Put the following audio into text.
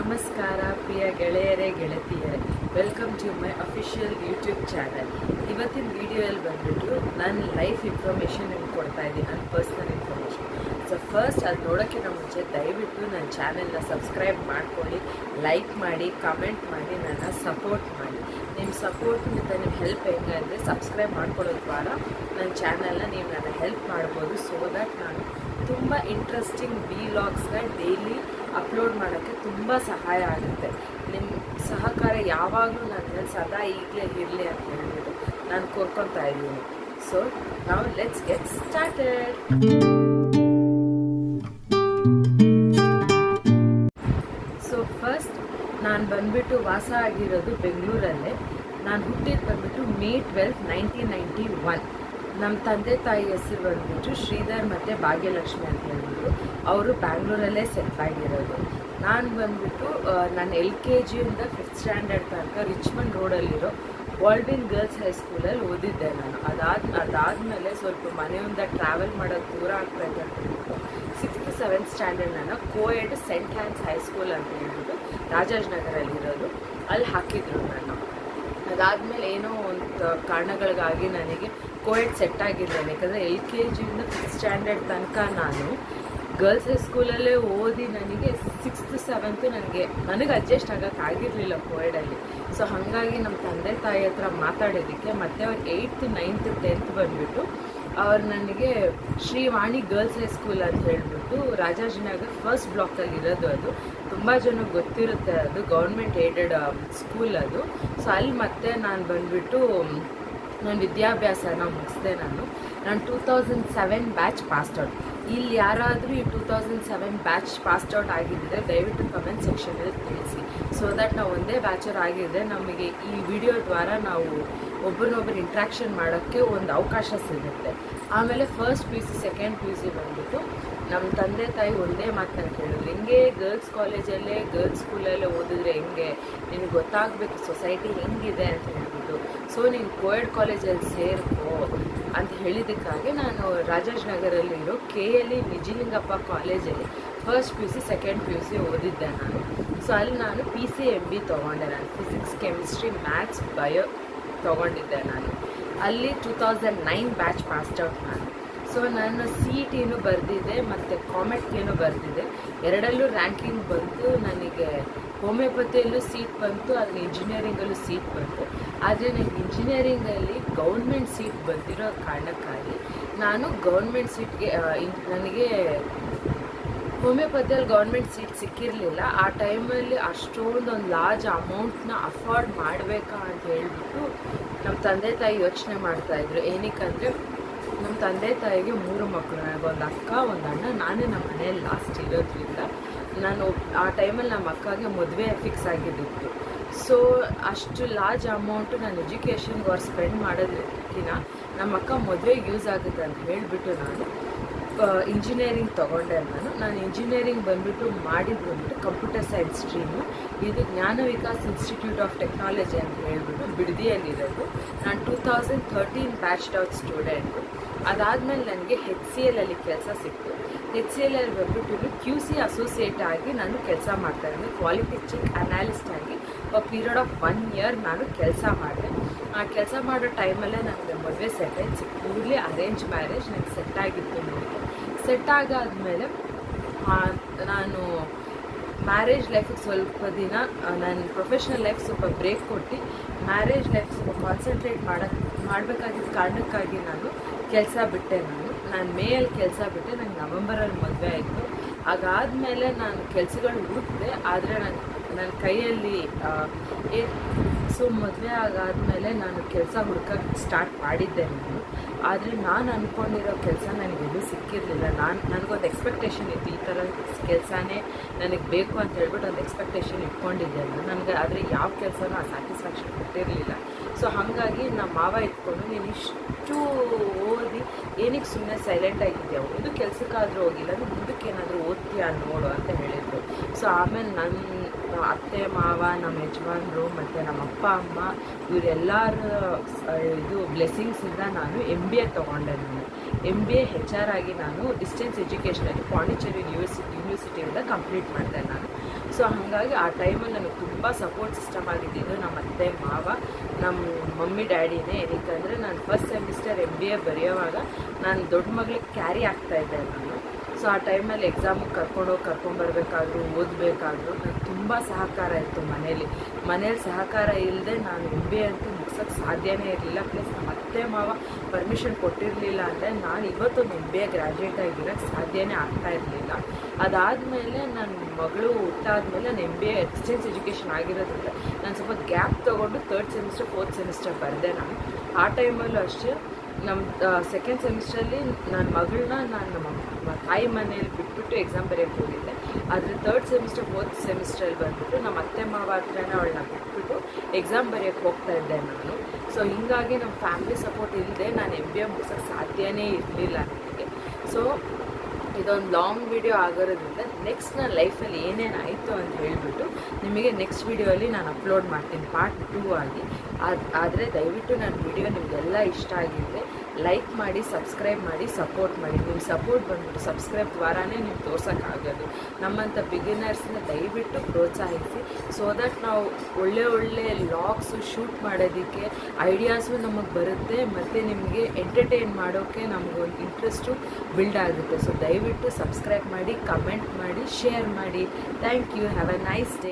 ನಮಸ್ಕಾರ ಪ್ರಿಯ ಗೆಳೆಯರೇ ಗೆಳತಿಯರೇ, welcome to my official YouTube channel. ಇವತ್ತಿನ ವಿಡಿಯೋಯಲ್ಲಿ ಬಂದುಬಿಟ್ಟು ನನ್ನ ಲೈಫ್ ಇನ್ಫಾರ್ಮೇಷನ್ ನಿಮ್ಗೆ ಕೊಡ್ತಾ ಇದ್ದೀನಿ, ನನ್ನ ಪರ್ಸ್ನಲ್ ಇನ್ಫಾರ್ಮೇಷನ್. ಸೊ ಫಸ್ಟ್ ಅದು ನೋಡೋಕ್ಕಿಂತ ಮುಂಚೆ ದಯವಿಟ್ಟು ನನ್ನ ಚಾನೆಲ್ನ ಸಬ್ಸ್ಕ್ರೈಬ್ ಮಾಡ್ಕೊಳ್ಳಿ, ಲೈಕ್ ಮಾಡಿ, ಕಮೆಂಟ್ ಮಾಡಿ, ನನ್ನ ಸಪೋರ್ಟ್ ಮಾಡಿ. ನಿಮ್ಮ ಸಪೋರ್ಟ್ ಮತ್ತು ನಿಮ್ಮ ಹೆಲ್ಪ್ ಹೆಂಗೆ ಅಂದರೆ ಸಬ್ಸ್ಕ್ರೈಬ್ ಮಾಡ್ಕೊಳ್ಳೋದು ದ್ವಾರ ನನ್ನ ಚಾನಲ್ನ ನೀವು ನನ್ನ ಹೆಲ್ಪ್ ಮಾಡ್ಬೋದು. ಸೊ ದಟ್ ನಾನು ತುಂಬ ಇಂಟ್ರೆಸ್ಟಿಂಗ್ ವ್ಲಾಗ್ಸ್ನ ಡೈಲಿ ಅಪ್ಲೋಡ್ ಮಾಡೋಕ್ಕೆ ತುಂಬ ಸಹಾಯ ಆಗುತ್ತೆ. ನಿಮ್ಮ ಸಹಕಾರ ಯಾವಾಗಲೂ ನನ್ನ ಮೇಲೆ ಸದಾ ಈಗಲೇ ಇರಲಿ ಅಂತ ಹೇಳ್ಬಿಟ್ಟು ನಾನು ಕೋರ್ಕೊತಾ ಇದ್ದೀನಿ. ಸೊ ನಾವು let's get started. So first ನಾನು ಬಂದುಬಿಟ್ಟು ವಾಸ ಆಗಿರೋದು ಬೆಂಗಳೂರಲ್ಲೇ. ನಾನು ಹುಟ್ಟಿದ್ದು ಬಂದುಬಿಟ್ಟು May 12, 1991. ನಮ್ಮ ತಂದೆ ತಾಯಿ ಹೆಸರು ಬಂದುಬಿಟ್ಟು ಶ್ರೀಧರ್ ಮತ್ತು ಭಾಗ್ಯಲಕ್ಷ್ಮಿ ಅಂತ ಹೇಳ್ಬಿಟ್ಟು ಅವರು ಬ್ಯಾಂಗ್ಳೂರಲ್ಲೇ ಸೆಟ್ಲ್ ಆಗಿರೋದು. ನಾನು ಬಂದುಬಿಟ್ಟು ನಾನು LKG ಇಂದ 5th ಸ್ಟ್ಯಾಂಡರ್ಡ್ ತನಕ ರಿಚ್ಮಂಡ್ ರೋಡಲ್ಲಿರೋ ಬಾಲ್ಡಿನ್ ಗರ್ಲ್ಸ್ ಹೈಸ್ಕೂಲಲ್ಲಿ ಓದಿದ್ದೆ ನಾನು. ಅದಾದಮೇಲೆ ಸ್ವಲ್ಪ ಮನೆಯಿಂದ ಟ್ರಾವೆಲ್ ಮಾಡೋದು ದೂರ ಆಗ್ತಾ ಇದೆ ಅಂತ ಹೇಳ್ಬಿಟ್ಟು 6th 7th ಸ್ಟ್ಯಾಂಡರ್ಡ್ ನಾನು ಕೋಎಡ್ ಸೆಂಟ್ ಹ್ಯಾನ್ಸ್ ಹೈಸ್ಕೂಲ್ ಅಂತ ಹೇಳ್ಬಿಟ್ಟು ರಾಜಾಜಿನಗರಲ್ಲಿರೋದು ಅಲ್ಲಿ ಹಾಕಿದ್ರು ನಾನು. ಅದಾದಮೇಲೆ ಏನೋ ಒಂದು ಕಾರಣಗಳಿಗಾಗಿ ನನಗೆ ಕೋಎಡ್ ಸೆಟ್ ಆಗಿದ್ದೇನೆ. ಯಾಕಂದರೆ LKG ಇಂದ 5th ಸ್ಟ್ಯಾಂಡರ್ಡ್ ತನಕ ನಾನು ಗರ್ಲ್ಸ್ ಹೈಸ್ಕೂಲಲ್ಲೇ ಓದಿ ನನಗೆ 6th 7th ನನಗೆ ಅಡ್ಜಸ್ಟ್ ಆಗೋಕ್ಕಾಗಿರಲಿಲ್ಲ ಕೋಎಡಲ್ಲಿ. ಸೊ ಹಾಗಾಗಿ ನಮ್ಮ ತಂದೆ ತಾಯಿ ಹತ್ರ ಮಾತಾಡೋದಕ್ಕೆ ಮತ್ತು ಅವ್ರು 8th 9th 10th ಬಂದುಬಿಟ್ಟು ಅವ್ರು ನನಗೆ ಶ್ರೀವಾಣಿ ಗರ್ಲ್ಸ್ ಹೈಸ್ಕೂಲ್ ಅಂತ ಹೇಳ್ಬಿಟ್ಟು ರಾಜಾಜಿನಗರ್ ಫಸ್ಟ್ ಬ್ಲಾಕಲ್ಲಿ ಇರೋದು. ಅದು ತುಂಬ ಜನಕ್ಕೆ ಗೊತ್ತಿರುತ್ತೆ, ಅದು ಗೌರ್ಮೆಂಟ್ ಏಡೆಡ್ ಸ್ಕೂಲ್ ಅದು. ಸೊ ಅಲ್ಲಿ ಮತ್ತೆ ನಾನು ಬಂದುಬಿಟ್ಟು ನನ್ನ ವಿದ್ಯಾಭ್ಯಾಸನ ಮುಗಿಸಿದೆ. ನಾನು 2007 ಬ್ಯಾಚ್ ಪಾಸ್ಡ್ ಔಟ್. ಇಲ್ಲಿ ಯಾರಾದರೂ ಈ 2007 ಬ್ಯಾಚ್ ಪಾಸ್ಡ್ ಔಟ್ ಆಗಿದ್ದರೆ ದಯವಿಟ್ಟು ಕಮೆಂಟ್ ಸೆಕ್ಷನಲ್ಲಿ ತಿಳಿಸಿ. ಸೊ ದಟ್ ನಾವು ಒಂದೇ ಬ್ಯಾಚರ್ ಆಗಿದ್ದರೆ ನಮಗೆ ಈ ವಿಡಿಯೋ ದ್ವಾರ ನಾವು ಒಬ್ಬರನ್ನೊಬ್ಬರು ಇಂಟ್ರ್ಯಾಕ್ಷನ್ ಮಾಡೋಕ್ಕೆ ಒಂದು ಅವಕಾಶ ಸಿಗುತ್ತೆ. ಆಮೇಲೆ ಫಸ್ಟ್ PUC ಸೆಕೆಂಡ್ PUC ಬಂದುಬಿಟ್ಟು ನಮ್ಮ ತಂದೆ ತಾಯಿ ಒಂದೇ ಮಾತನ್ನು ಕೇಳಿದ್ರು, ಹಿಂಗೆ ಗರ್ಲ್ಸ್ ಕಾಲೇಜಲ್ಲೇ ಗರ್ಲ್ಸ್ ಸ್ಕೂಲಲ್ಲೇ ಓದಿದ್ರೆ ಹೆಂಗೆ, ನಿನಗೆ ಗೊತ್ತಾಗಬೇಕು ಸೊಸೈಟಿ ಹೆಂಗಿದೆ ಅಂತ ಹೇಳ್ಬಿಟ್ಟು. ಸೊ ನೀನು ಕೋಎಡ್ ಕಾಲೇಜಲ್ಲಿ ಸೇರ್ಕೋ ಅಂತ ಹೇಳಿದ್ದಕ್ಕಾಗಿ ನಾನು ರಾಜಾಜಿನಗರಲ್ಲಿರೋ KLE ನಿಜಲಿಂಗಪ್ಪ ಕಾಲೇಜಲ್ಲಿ ಫಸ್ಟ್ PUC ಸೆಕೆಂಡ್ PUC ಓದಿದ್ದೆ ನಾನು. ಸೊ ಅಲ್ಲಿ ನಾನು PCMB ತೊಗೊಂಡೆ. ನಾನು ಫಿಸಿಕ್ಸ್, ಕೆಮಿಸ್ಟ್ರಿ, ಮ್ಯಾಥ್ಸ್, ಬಯೋ ತೊಗೊಂಡಿದ್ದೆ ನಾನು. ಅಲ್ಲಿ 2009 ಬ್ಯಾಚ್ ಪಾಸ್ಡ್ ಔಟ್ ನಾನು. ಸೊ ನಾನು CETನೂ ಬರೆದಿದ್ದೆ ಮತ್ತು ಕಾಮೆಟ್ಗೇನು ಬರೆದಿದ್ದೆ. ಎರಡಲ್ಲೂ ರ್ಯಾಂಕಿಂಗ್ ಬಂತು. ನನಗೆ ಹೋಮಿಯೋಪತಿಯಲ್ಲೂ ಸೀಟ್ ಬಂತು, ಅದನ್ನ ಇಂಜಿನಿಯರಿಂಗಲ್ಲೂ ಸೀಟ್ ಬಂತು. ಆದರೆ ನನಗೆ ಇಂಜಿನಿಯರಿಂಗಲ್ಲಿ ಗೌರ್ಮೆಂಟ್ ಸೀಟ್ ಬಂದಿರೋ ಕಾರಣಕ್ಕಾಗಿ ನಾನು ಗೌರ್ಮೆಂಟ್ ಸೀಟ್ಗೆ ನನಗೆ ಹೋಮಿಯೋಪತಿಯಲ್ಲಿ ಗೌರ್ಮೆಂಟ್ ಸೀಟ್ ಸಿಕ್ಕಿರಲಿಲ್ಲ. ಆ ಟೈಮಲ್ಲಿ ಅಷ್ಟೊಂದು ಲಾರ್ಜ್ ಅಮೌಂಟ್ನ ಅಫೋರ್ಡ್ ಮಾಡಬೇಕಾ ಅಂತ ಹೇಳ್ಬಿಟ್ಟು ನಮ್ಮ ತಂದೆ ತಾಯಿ ಯೋಚನೆ ಮಾಡ್ತಾಯಿದ್ರು. ಏನಕ್ಕಂದರೆ ನಮ್ಮ ತಂದೆ ತಾಯಿಗೆ 3 ಮಕ್ಕಳು, ನನಗೊಂದು ಅಕ್ಕ, ಒಂದು ಅಣ್ಣ, ನಾನೇ ನಮ್ಮ ಮನೆಯಲ್ಲಿ ಲಾಸ್ಟ್ ಇರೋದ್ರಿಂದ ನಾನು ಆ ಟೈಮಲ್ಲಿ ನಮ್ಮ ಅಕ್ಕಗೆ ಮದುವೆ ಫಿಕ್ಸ್ ಆಗಿದ್ದಿತ್ತು. ಸೊ ಅಷ್ಟು ಲಾರ್ಜ್ ಅಮೌಂಟು ನಾನು ಎಜುಕೇಷನ್ಗೆ ಅವ್ರು ಸ್ಪೆಂಡ್ ಮಾಡೋದಕ್ಕಿಂತ ನಮ್ಮ ಅಕ್ಕ ಮದುವೆಗೆ ಯೂಸ್ ಆಗುತ್ತೆ ಅಂತ ಹೇಳಿಬಿಟ್ಟು ನಾನು ಇಂಜಿನಿಯರಿಂಗ್ ತೊಗೊಂಡೆ. ನಾನು ಇಂಜಿನಿಯರಿಂಗ್ ಬಂದುಬಿಟ್ಟು ಮಾಡಿದ್ದು ಬಂದುಬಿಟ್ಟು ಕಂಪ್ಯೂಟರ್ ಸೈನ್ಸ್ ಸ್ಟ್ರೀಮು. ಇದು ಜ್ಞಾನ ವಿಕಾಸ್ ಇನ್ಸ್ಟಿಟ್ಯೂಟ್ ಆಫ್ ಟೆಕ್ನಾಲಜಿ ಅಂತ ಹೇಳ್ಬಿಟ್ಟು ಬಿಡದಿಯಲ್ಲಿರೋದು. ನಾನು 2013 ಬ್ಯಾಚ್ಡ್ ಔಟ್ ಸ್ಟೂಡೆಂಟು. ಅದಾದಮೇಲೆ ನನಗೆ HCL ಅಲ್ಲಿ ಕೆಲಸ ಸಿಕ್ತು. HCL ಅಲ್ಲಿ ಬಂದುಬಿಟ್ಟು QC ಅಸೋಸಿಯೇಟ್ ಆಗಿ ನಾನು ಕೆಲಸ ಮಾಡ್ತಾಯಿದ್ದೆ. ಕ್ವಾಲಿಟಿ ಚೆಕ್ ಅನಾಲಿಸ್ಟ್ ಆಗಿ ಪೀರಿಯಡ್ ಆಫ್ 1 year ನಾನು ಕೆಲಸ ಮಾಡಿದೆ. ಆ ಕೆಲಸ ಮಾಡೋ ಟೈಮಲ್ಲೇ ನನಗೆ ಮದುವೆ ಸೆಟ್ ಆಯ್ತು. ಕೂಡಲೇ ಅರೇಂಜ್ ಮ್ಯಾರೇಜ್ ನನಗೆ ಸೆಟ್ ಆಗಿತ್ತು. ನನಗೆ ಸೆಟ್ ಆಗಾದ್ಮೇಲೆ ನಾನು ಮ್ಯಾರೇಜ್ ಲೈಫಿಗೆ ಸ್ವಲ್ಪ ದಿನ ನನ್ನ ಪ್ರೊಫೆಷ್ನಲ್ ಲೈಫ್ ಸ್ವಲ್ಪ ಬ್ರೇಕ್ ಕೊಟ್ಟು ಮ್ಯಾರೇಜ್ ಲೈಫ್ ಸ್ವಲ್ಪ ಕಾನ್ಸಂಟ್ರೇಟ್ ಮಾಡಬೇಕಾಗಿದ್ದ ಕಾರಣಕ್ಕಾಗಿ ನಾನು ಕೆಲಸ ಬಿಟ್ಟೆ. ನಾನು ಮೇಯಲ್ಲಿ ಕೆಲಸ ಬಿಟ್ಟೆ. ನನಗೆ ನವೆಂಬರಲ್ಲಿ ಮದುವೆ ಆಯಿತು. ಹಾಗಾದಮೇಲೆ ನಾನು ಕೆಲಸಗಳು ಹುಡುಕಿದೆ, ಆದರೆ ನನ್ನ ಕೈಯಲ್ಲಿ ಸೊ ಮದುವೆ ಆಗಾದಮೇಲೆ ನಾನು ಕೆಲಸ ಹುಡ್ಕೋಕ್ಕೆ ಸ್ಟಾರ್ಟ್ ಮಾಡಿದ್ದೆ ನಾನು. ಆದರೆ ನಾನು ಅಂದ್ಕೊಂಡಿರೋ ಕೆಲಸ ನನಗೆಲ್ಲೂ ಸಿಕ್ಕಿರಲಿಲ್ಲ. ನನಗೊಂದು ಎಕ್ಸ್ಪೆಕ್ಟೇಷನ್ ಇತ್ತು, ಈ ಥರ ಕೆಲಸನೇ ನನಗೆ ಬೇಕು ಅಂತ ಹೇಳ್ಬಿಟ್ಟು ಒಂದು ಎಕ್ಸ್ಪೆಕ್ಟೇಷನ್ ಇಟ್ಕೊಂಡಿದ್ದೆ ನನಗೆ. ಆದರೆ ಯಾವ ಕೆಲಸನೂ ಆ ಸ್ಯಾಟಿಸ್ಫ್ಯಾಕ್ಷನ್ ಕೊಟ್ಟಿರಲಿಲ್ಲ. ಸೊ ಹಾಗಾಗಿ ನಮ್ಮ ಮಾವ ಇಟ್ಕೊಂಡು, ನೀನು ಇಷ್ಟು ಓದಿ ಏನಕ್ಕೆ ಸುಮ್ಮನೆ ಸೈಲೆಂಟಾಗಿದೆಯಾ, ಒಂದು ಕೆಲಸಕ್ಕಾದರೂ ಹೋಗಿಲ್ಲ, ಅದು ಮುಂದಕ್ಕೆ ಏನಾದರೂ ಓದ್ತೀಯಾ ನೋಡು ಅಂತ ಹೇಳಿದರು. ಸೊ ಆಮೇಲೆ ನನ್ನ ಅತ್ತೆ ಮಾವ, ನಮ್ಮ ಯಜಮಾನರು ಮತ್ತು ನಮ್ಮ ಅಪ್ಪ ಅಮ್ಮ ಇವರೆಲ್ಲರ ಇದು ಬ್ಲೆಸ್ಸಿಂಗ್ಸಿಂದ ನಾನು MBA ತೊಗೊಂಡೆ. ನಾನು MBA HR ಆಗಿ ನಾನು ಡಿಸ್ಟೆನ್ಸ್ ಎಜುಕೇಷನಲ್ಲಿ ಪಾಂಡಿಚೇರಿ ಯೂನಿವರ್ಸಿಟಿಯಿಂದ ಕಂಪ್ಲೀಟ್ ಮಾಡಿದೆ ನಾನು. ಸೊ ಹಾಗಾಗಿ ಆ ಟೈಮಲ್ಲಿ ನನಗೆ ತುಂಬ ಸಪೋರ್ಟ್ ಸಿಸ್ಟಮ್ ಆಗಿದ್ದಿದ್ದು ನಮ್ಮ ಅತ್ತೆ ಮಾವ, ನಮ್ಮ ಮಮ್ಮಿ ಡ್ಯಾಡಿನೇ. ಏನಕ್ಕಂದರೆ ನಾನು ಫಸ್ಟ್ ಸೆಮಿಸ್ಟರ್ MBA ಬರೆಯೋವಾಗ ನಾನು ದೊಡ್ಡ ಮಗಳಿಗೆ ಕ್ಯಾರಿ ಆಗ್ತಾಯಿದ್ದೆ ನಾನು. ಸೊ ಆ ಟೈಮಲ್ಲಿ ಎಕ್ಸಾಮಿಗೆ ಕರ್ಕೊಂಬರ್ಬೇಕಾದ್ರು ಓದಬೇಕಾದ್ರು ನನಗೆ ತುಂಬ ಸಹಕಾರ ಇತ್ತು ಮನೇಲಿ ಸಹಕಾರ ಇಲ್ಲದೆ ನಾನು MBA ಅಂತೂ ಮುಗ್ಸೋಕ್ಕೆ ಸಾಧ್ಯನೇ ಇರಲಿಲ್ಲ. ಪ್ಲಸ್ ನಮ್ಮ ಅತ್ತೆ ಮಾವ ಪರ್ಮಿಷನ್ ಕೊಟ್ಟಿರಲಿಲ್ಲ ಅಂದರೆ ನಾನು ಇವತ್ತೊಂದು MBA ಗ್ರ್ಯಾಜುಯೇಟ್ ಆಗಿರೋಕ್ಕೆ ಸಾಧ್ಯನೇ ಆಗ್ತಾ ಇರಲಿಲ್ಲ. ಅದಾದಮೇಲೆ ನನ್ನ ಮಗಳು ಹುಟ್ಟಾದ್ಮೇಲೆ ನಾನು MBA ಎಕ್ಸ್ಚೇಂಜ್ ಎಜುಕೇಷನ್ ಆಗಿರೋದ್ರಿಂದ ನಾನು ಸ್ವಲ್ಪ ಗ್ಯಾಪ್ ತೊಗೊಂಡು 3rd ಸೆಮಿಸ್ಟರ್ 4th ಸೆಮಿಸ್ಟರ್ ಬರೆದೆ ನಾನು. ಆ ಟೈಮಲ್ಲೂ ಅಷ್ಟೇ ನಮ್ಮ ಸೆಕೆಂಡ್ ಸೆಮಿಸ್ಟ್ರಲ್ಲಿ ನನ್ನ ಮಗಳನ್ನ ನಾನು ನಮ್ಮ ತಾಯಿ ಮನೇಲಿ ಬಿಟ್ಬಿಟ್ಟು ಎಕ್ಸಾಮ್ ಬರೆಯೋಕ್ಕೆ ಹೋಗಿದ್ದೆ. ಆದರೆ 3rd ಸೆಮಿಸ್ಟರ್ 4th ಸೆಮಿಸ್ಟ್ರಲ್ಲಿ ಬಂದುಬಿಟ್ಟು ನಮ್ಮ ಅತ್ತೆ ಮಾವ ಹತ್ರನೇ ಅವಳನ್ನ ಬಿಟ್ಬಿಟ್ಟು ಎಕ್ಸಾಮ್ ಬರೆಯೋಕ್ಕೆ ಹೋಗ್ತಾ ಇದ್ದೆ ನಾನು. ಸೊ ಹೀಗಾಗಿ ನಮ್ಮ ಫ್ಯಾಮಿಲಿ ಸಪೋರ್ಟ್ ಇಲ್ಲದೆ ನಾನು MBA ಮುಗಿಸೋಕ್ಕೆ ಸಾಧ್ಯನೇ ಇರಲಿಲ್ಲ ನನಗೆ. ಸೊ ಇದೊಂದು ಲಾಂಗ್ ವಿಡಿಯೋ ಆಗಿರೋದ್ರಿಂದ ನೆಕ್ಸ್ಟ್ ನನ್ನ ಲೈಫಲ್ಲಿ ಏನೇನಾಯಿತು ಅಂತ ಹೇಳಿಬಿಟ್ಟು ನಿಮಗೆ ನೆಕ್ಸ್ಟ್ ವಿಡಿಯೋಲಿ ನಾನು ಅಪ್ಲೋಡ್ ಮಾಡ್ತೀನಿ ಪಾರ್ಟ್ 2 ಆಗಿ. ಆದರೆ ದಯವಿಟ್ಟು ನನ್ನ ವಿಡಿಯೋ ನಿಮಗೆಲ್ಲ ಇಷ್ಟ ಆಗಿದ್ದರೆ ಲೈಕ್ ಮಾಡಿ, ಸಬ್ಸ್ಕ್ರೈಬ್ ಮಾಡಿ, ಸಪೋರ್ಟ್ ಮಾಡಿ. ನಿಮ್ಮ ಸಪೋರ್ಟ್ ಬಂದುಬಿಟ್ಟು ಸಬ್ಸ್ಕ್ರೈಬ್ ದ್ವಾರಾನೇ ನೀವು ತೋರ್ಸೋಕ್ಕಾಗೋದು. ನಮ್ಮಂಥ ಬಿಗಿನರ್ಸ್ನ ದಯವಿಟ್ಟು ಪ್ರೋತ್ಸಾಹಿಸಿ, ಸೊ ದಟ್ ನಾವು ಒಳ್ಳೆ ಲಾಗ್ಸು ಶೂಟ್ ಮಾಡೋದಕ್ಕೆ ಐಡಿಯಾಸು ನಮಗೆ ಬರುತ್ತೆ, ಮತ್ತು ನಿಮಗೆ ಎಂಟರ್ಟೈನ್ ಮಾಡೋಕ್ಕೆ ನಮಗೊಂದು ಇಂಟ್ರೆಸ್ಟು ಬಿಲ್ಡ್ ಆಗುತ್ತೆ. ಸೊ ದಯವಿಟ್ಟು ಸಬ್ಸ್ಕ್ರೈಬ್ ಮಾಡಿ, ಕಮೆಂಟ್ ಮಾಡಿ, ಶೇರ್ ಮಾಡಿ. Thank you. Have a nice day.